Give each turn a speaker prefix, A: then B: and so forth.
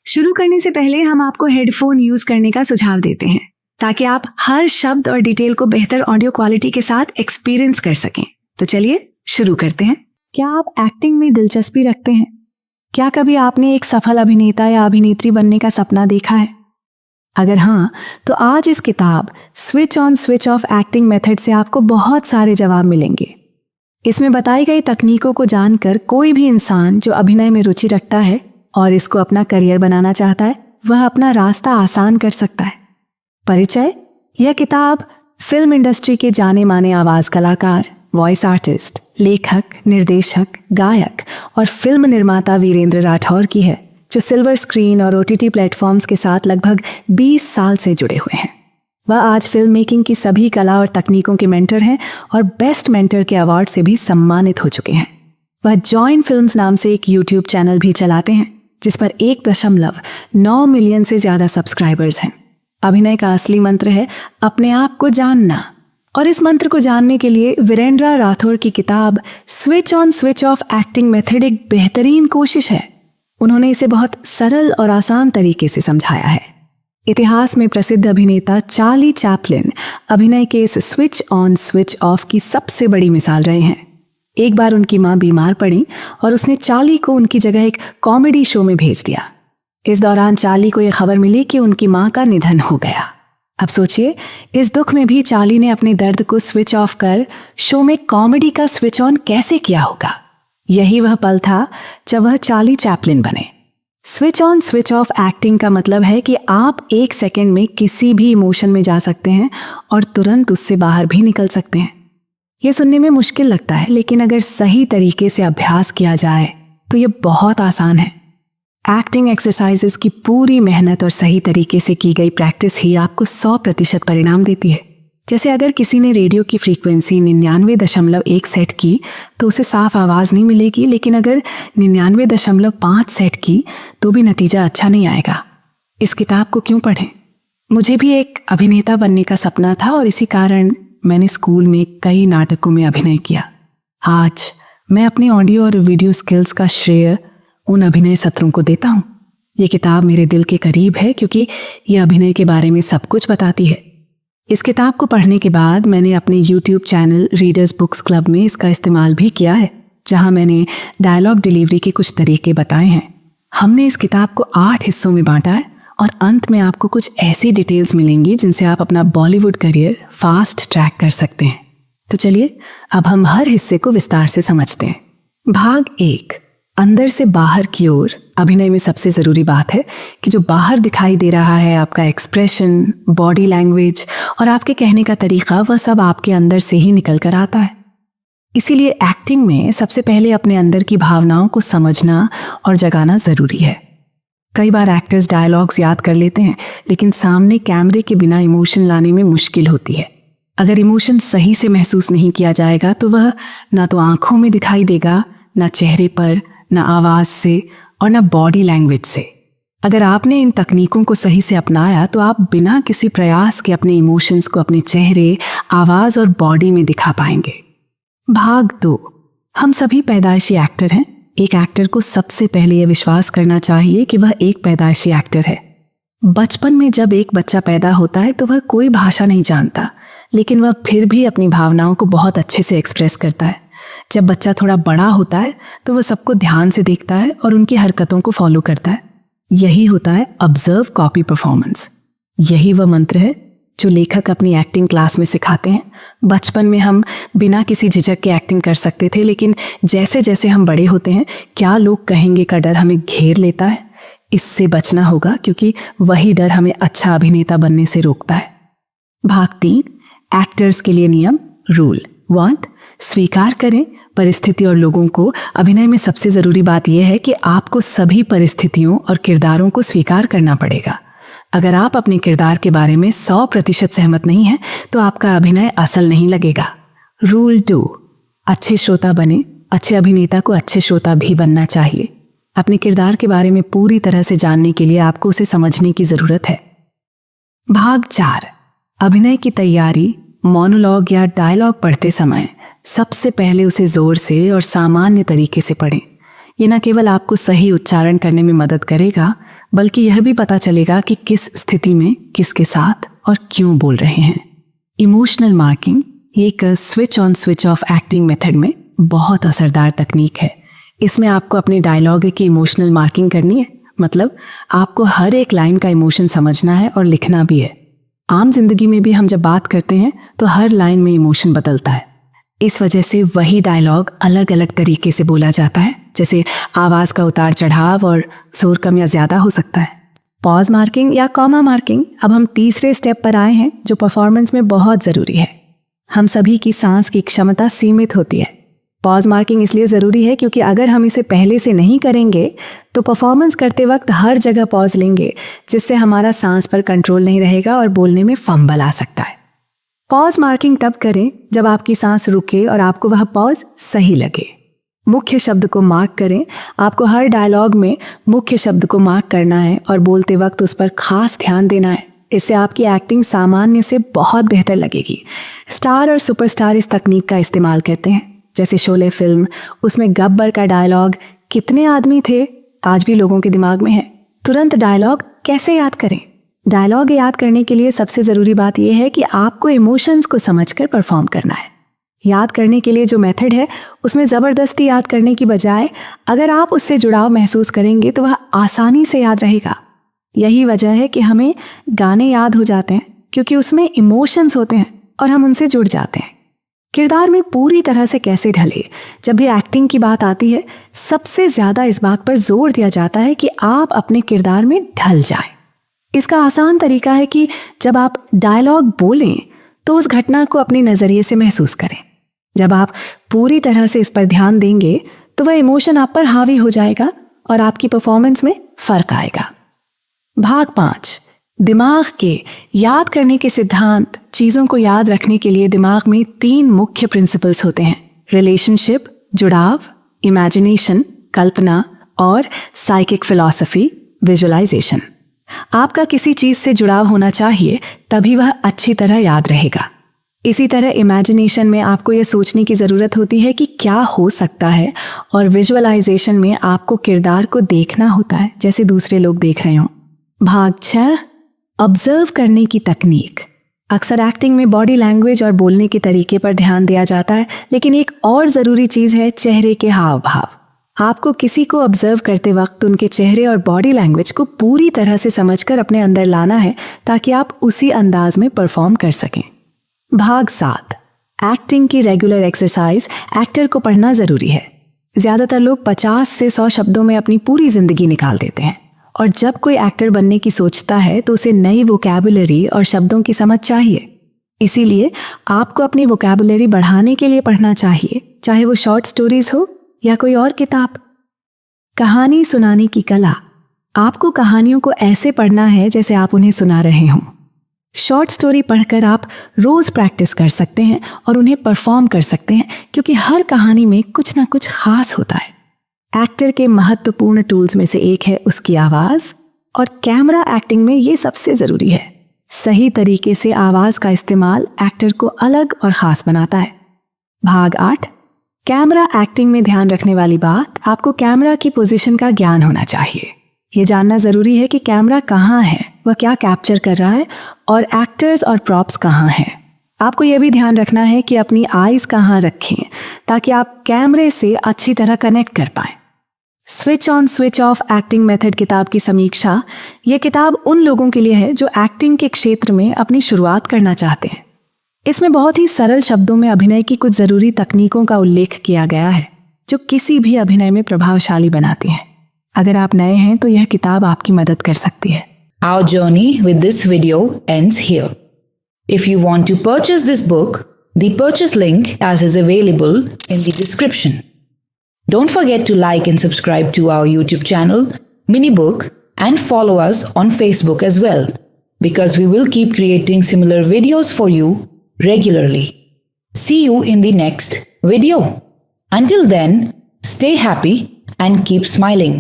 A: शुरू करने से पहले हम आपको हेडफोन यूज करने का सुझाव देते हैं ताकि आप हर शब्द और डिटेल को बेहतर ऑडियो क्वालिटी के साथ एक्सपीरियंस कर सकें। तो चलिए शुरू करते हैं। क्या आप एक्टिंग में दिलचस्पी रखते हैं? क्या कभी आपने एक सफल अभिनेता या अभिनेत्री बनने का सपना देखा है? अगर हाँ, तो आज इस किताब switch on switch off acting method से आपको बहुत सारे जवाब मिलेंगे। इसमें बताई गई तकनीकों को जानकर कोई भी इंसान जो अभिनय में रुचि रखता है और इसको अपना करियर बनाना चाहता है, वह अपना रास्ता आसान कर सकता है। परिचय: यह किताब फिल्म इंडस्ट्री के जाने माने आवाज कलाकार, वॉइस आर्टिस्ट, लेखक, निर्देशक, गायक और फिल्म निर्माता वीरेंद्र राठौर की है, जो सिल्वर स्क्रीन और OTT प्लेटफॉर्म्स के साथ लगभग 20 साल से जुड़े हुए हैं। वह आज फिल्म मेकिंग की सभी कला और तकनीकों के मेंटर हैं और बेस्ट मेंटर के अवार्ड से भी सम्मानित हो चुके हैं। वह जॉइन फिल्म्स नाम से एक YouTube चैनल भी चलाते हैं, जिस पर 1.9 मिलियन से ज्यादा सब्सक्राइबर्स हैं। अभिनय का असली मंत्र है अपने आप को जानना, और इस मंत्र को जानने के लिए वीरेंद्र राठौर की किताब switch on switch off acting method एक बेहतरीन कोशिश है। उन्होंने इसे बहुत सरल और आसान तरीके से समझाया है। इतिहास में प्रसिद्ध अभिनेता चार्ली चैपलिन अभिनय के इस स्विच ऑन स्विच ऑफ की सबसे बड़ी मिसाल रहे हैं। एक बार उनकी मां बीमार पड़ी और उसने चार्ली को उनकी जगह एक कॉमेडी शो में भेज दिया। इस दौरान चार्ली को यह खबर मिली कि उनकी मां का निधन हो गया। अब सोचिए, इस दुख में भी चार्ली ने अपने दर्द को स्विच ऑफ कर शो में कॉमेडी का स्विच ऑन कैसे किया होगा। यही वह पल था जब वह चार्ली चैपलिन बने। Switch on switch off acting का मतलब है कि आप 1 सेकेंड में किसी भी इमोशन में जा सकते हैं और तुरंत उससे बाहर भी निकल सकते हैं। यह सुनने में मुश्किल लगता है, लेकिन अगर सही तरीके से अभ्यास किया जाए तो यह बहुत आसान है। एक्टिंग एक्सरसाइजेस की पूरी मेहनत और सही तरीके से की गई प्रैक्टिस ही आपको 100% परिणाम देती है। जैसे अगर किसी ने रेडियो की फ्रीक्वेंसी 99.1 सेट की तो उसे साफ आवाज़ नहीं मिलेगी, लेकिन अगर 99.5 सेट की तो भी नतीजा अच्छा नहीं आएगा। इस किताब को क्यों पढ़ें? मुझे भी एक अभिनेता बनने का सपना था और इसी कारण मैंने स्कूल में कई नाटकों में अभिनय किया। आज मैं अपने ऑडियो और वीडियो स्किल्स का श्रेय उन अभिनय सत्रों को देता हूँ। ये किताब मेरे दिल के करीब है क्योंकि ये अभिनय के बारे में सब कुछ बताती है। इस किताब को पढ़ने के बाद मैंने अपने YouTube channel readers books club में इसका इस्तेमाल भी किया है, जहां मैंने डायलॉग डिलीवरी के कुछ तरीके बताए हैं। हमने इस किताब को 8 हिस्सों में बांटा है और अंत में आपको कुछ ऐसी डिटेल्स मिलेंगी जिनसे आप अपना बॉलीवुड करियर फास्ट ट्रैक कर सकते हैं। तो चलिए अब हम हर हिस्से को विस्तार से समझते हैं। भाग 1, अंदर से बाहर की ओर। अभिनय में सबसे ज़रूरी बात है कि जो बाहर दिखाई दे रहा है, आपका एक्सप्रेशन, बॉडी लैंग्वेज और आपके कहने का तरीका, वह सब आपके अंदर से ही निकल कर आता है। इसीलिए एक्टिंग में सबसे पहले अपने अंदर की भावनाओं को समझना और जगाना ज़रूरी है। कई बार एक्टर्स डायलॉग्स याद कर लेते हैं, लेकिन सामने कैमरे के बिना इमोशन लाने में मुश्किल होती है। अगर इमोशन सही से महसूस नहीं किया जाएगा तो वह ना तो आंखों में दिखाई देगा, ना चेहरे पर, ना आवाज़ से और ना बॉडी लैंग्वेज से। अगर आपने इन तकनीकों को सही से अपनाया तो आप बिना किसी प्रयास के अपने इमोशंस को अपने चेहरे, आवाज़ और बॉडी में दिखा पाएंगे। भाग 2, हम सभी पैदाइशी एक्टर हैं। एक एक्टर को सबसे पहले यह विश्वास करना चाहिए कि वह एक पैदाइशी एक्टर है। बचपन में जब एक बच्चा पैदा होता है तो वह कोई भाषा नहीं जानता, लेकिन वह फिर भी अपनी भावनाओं को बहुत अच्छे से एक्सप्रेस करता है। जब बच्चा थोड़ा बड़ा होता है तो वह सबको ध्यान से देखता है और उनकी हरकतों को फॉलो करता है। यही होता है ऑब्जर्व, कॉपी, परफॉर्मेंस। यही वह मंत्र है जो लेखक अपनी एक्टिंग क्लास में सिखाते हैं। बचपन में हम बिना किसी झिझक के एक्टिंग कर सकते थे, लेकिन जैसे जैसे हम बड़े होते हैं, क्या लोग कहेंगे का डर हमें घेर लेता है। इससे बचना होगा क्योंकि वही डर हमें अच्छा अभिनेता बनने से रोकता है। भाग 3, एक्टर्स के लिए नियम, रूल 1, स्वीकार करें परिस्थिति और लोगों को। अभिनय में सबसे ज़रूरी बात यह है कि आपको सभी परिस्थितियों और किरदारों को स्वीकार करना पड़ेगा। अगर आप अपने किरदार के बारे में 100% सहमत नहीं हैं तो आपका अभिनय असल नहीं लगेगा। रूल 2, अच्छे श्रोता बने। अच्छे अभिनेता को अच्छे श्रोता भी बनना चाहिए। अपने किरदार के बारे में पूरी तरह से जानने के लिए आपको उसे समझने की ज़रूरत है। भाग 4, अभिनय की तैयारी। मोनोलॉग या डायलॉग पढ़ते समय सबसे पहले उसे जोर से और सामान्य तरीके से पढ़ें। ये न केवल आपको सही उच्चारण करने में मदद करेगा, बल्कि यह भी पता चलेगा कि किस स्थिति में किसके साथ और क्यों बोल रहे हैं। इमोशनल मार्किंग ये एक switch on switch off acting method में बहुत असरदार तकनीक है। इसमें आपको अपने डायलॉग की इमोशनल मार्किंग करनी है, मतलब आपको हर एक लाइन का इमोशन समझना है और लिखना भी है। आम जिंदगी में भी हम जब बात करते हैं तो हर लाइन में इमोशन बदलता है। इस वजह से वही डायलॉग अलग अलग तरीके से बोला जाता है, जैसे आवाज़ का उतार चढ़ाव और जोर कम या ज़्यादा हो सकता है। पॉज मार्किंग या कॉमा मार्किंग, अब हम तीसरे स्टेप पर आए हैं जो परफॉर्मेंस में बहुत ज़रूरी है। हम सभी की सांस की क्षमता सीमित होती है। पॉज मार्किंग इसलिए ज़रूरी है क्योंकि अगर हम इसे पहले से नहीं करेंगे तो परफॉर्मेंस करते वक्त हर जगह पॉज लेंगे, जिससे हमारा सांस पर कंट्रोल नहीं रहेगा और बोलने में फंबल आ सकता है। पॉज मार्किंग तब करें जब आपकी सांस रुके और आपको वह पॉज सही लगे। मुख्य शब्द को मार्क करें। आपको हर डायलॉग में मुख्य शब्द को मार्क करना है और बोलते वक्त उस पर खास ध्यान देना है। इससे आपकी एक्टिंग सामान्य से बहुत बेहतर लगेगी। स्टार और सुपरस्टार इस तकनीक का इस्तेमाल करते हैं। जैसे शोले फिल्म, उसमें गब्बर का डायलॉग कितने आदमी थे आज भी लोगों के दिमाग में है। तुरंत डायलॉग कैसे याद करें? डायलॉग याद करने के लिए सबसे ज़रूरी बात यह है कि आपको इमोशंस को समझकर परफॉर्म करना है। याद करने के लिए जो मेथड है उसमें ज़बरदस्ती याद करने की बजाय अगर आप उससे जुड़ाव महसूस करेंगे तो वह आसानी से याद रहेगा। यही वजह है कि हमें गाने याद हो जाते हैं, क्योंकि उसमें इमोशंस होते हैं और हम उनसे जुड़ जाते हैं। किरदार में पूरी तरह से कैसे ढले, जब भी एक्टिंग की बात आती है सबसे ज़्यादा इस बात पर जोर दिया जाता है कि आप अपने किरदार में ढल जाएं। इसका आसान तरीका है कि जब आप डायलॉग बोलें तो उस घटना को अपने नज़रिए से महसूस करें। जब आप पूरी तरह से इस पर ध्यान देंगे तो वह इमोशन आप पर हावी हो जाएगा और आपकी परफॉर्मेंस में फ़र्क आएगा। भाग 5, दिमाग के याद करने के सिद्धांत। चीज़ों को याद रखने के लिए दिमाग में 3 मुख्य प्रिंसिपल्स होते हैं: रिलेशनशिप, जुड़ाव, इमेजिनेशन, कल्पना, और साइकिक फिलॉसफी, विजुअलाइजेशन। आपका किसी चीज़ से जुड़ाव होना चाहिए, तभी वह अच्छी तरह याद रहेगा। इसी तरह इमेजिनेशन में आपको यह सोचने की ज़रूरत होती है कि क्या हो सकता है, और विजुअलाइजेशन में आपको किरदार को देखना होता है जैसे दूसरे लोग देख रहे हों। भाग 6, ऑब्जर्व करने की तकनीक। अक्सर एक्टिंग में बॉडी लैंग्वेज और बोलने के तरीके पर ध्यान दिया जाता है, लेकिन एक और ज़रूरी चीज़ है चेहरे के हाव भाव। आपको किसी को ऑब्जर्व करते वक्त उनके चेहरे और बॉडी लैंग्वेज को पूरी तरह से समझकर अपने अंदर लाना है, ताकि आप उसी अंदाज में परफॉर्म कर सकें। भाग 7, एक्टिंग की रेगुलर एक्सरसाइज। एक्टर को पढ़ना ज़रूरी है। ज़्यादातर लोग 50 से 100 शब्दों में अपनी पूरी ज़िंदगी निकाल देते हैं, और जब कोई एक्टर बनने की सोचता है तो उसे नई वोकैबुलरी और शब्दों की समझ चाहिए। इसीलिए आपको अपनी वोकैबुलरी बढ़ाने के लिए पढ़ना चाहिए, चाहे वो शॉर्ट स्टोरीज हो या कोई और किताब। कहानी सुनाने की कला। आपको कहानियों को ऐसे पढ़ना है जैसे आप उन्हें सुना रहे हों। शॉर्ट स्टोरी पढ़कर आप रोज़ प्रैक्टिस कर सकते हैं और उन्हें परफॉर्म कर सकते हैं, क्योंकि हर कहानी में कुछ ना कुछ खास होता है। एक्टर के महत्वपूर्ण टूल्स में से एक है उसकी आवाज़, और कैमरा एक्टिंग में ये सबसे ज़रूरी है। सही तरीके से आवाज़ का इस्तेमाल एक्टर को अलग और ख़ास बनाता है। भाग 8, कैमरा एक्टिंग में ध्यान रखने वाली बात। आपको कैमरा की पोजीशन का ज्ञान होना चाहिए। ये जानना ज़रूरी है कि कैमरा कहाँ है, वह क्या कैप्चर कर रहा है, और एक्टर्स और प्रॉप्स कहाँ हैं। आपको यह भी ध्यान रखना है कि अपनी आईज़ कहाँ रखें, ताकि आप कैमरे से अच्छी तरह कनेक्ट कर पाएँ। Switch on switch off acting method किताब की समीक्षा। यह किताब उन लोगों के लिए है जो एक्टिंग के क्षेत्र में अपनी शुरुआत करना चाहते हैं। इसमें बहुत ही सरल शब्दों में अभिनय की कुछ ज़रूरी तकनीकों का उल्लेख किया गया है, जो किसी भी अभिनय में प्रभावशाली बनाती हैं। अगर आप नए हैं तो यह किताब आपकी मदद कर सकती है।
B: Our journey with this video ends here. If you want to purchase this book, the purchase link as is available in the description. Don't forget to like and subscribe to our YouTube channel, Minibook, and follow us on Facebook as well, because we will keep creating similar videos for you regularly. See you in the next video. Until then, stay happy and keep smiling.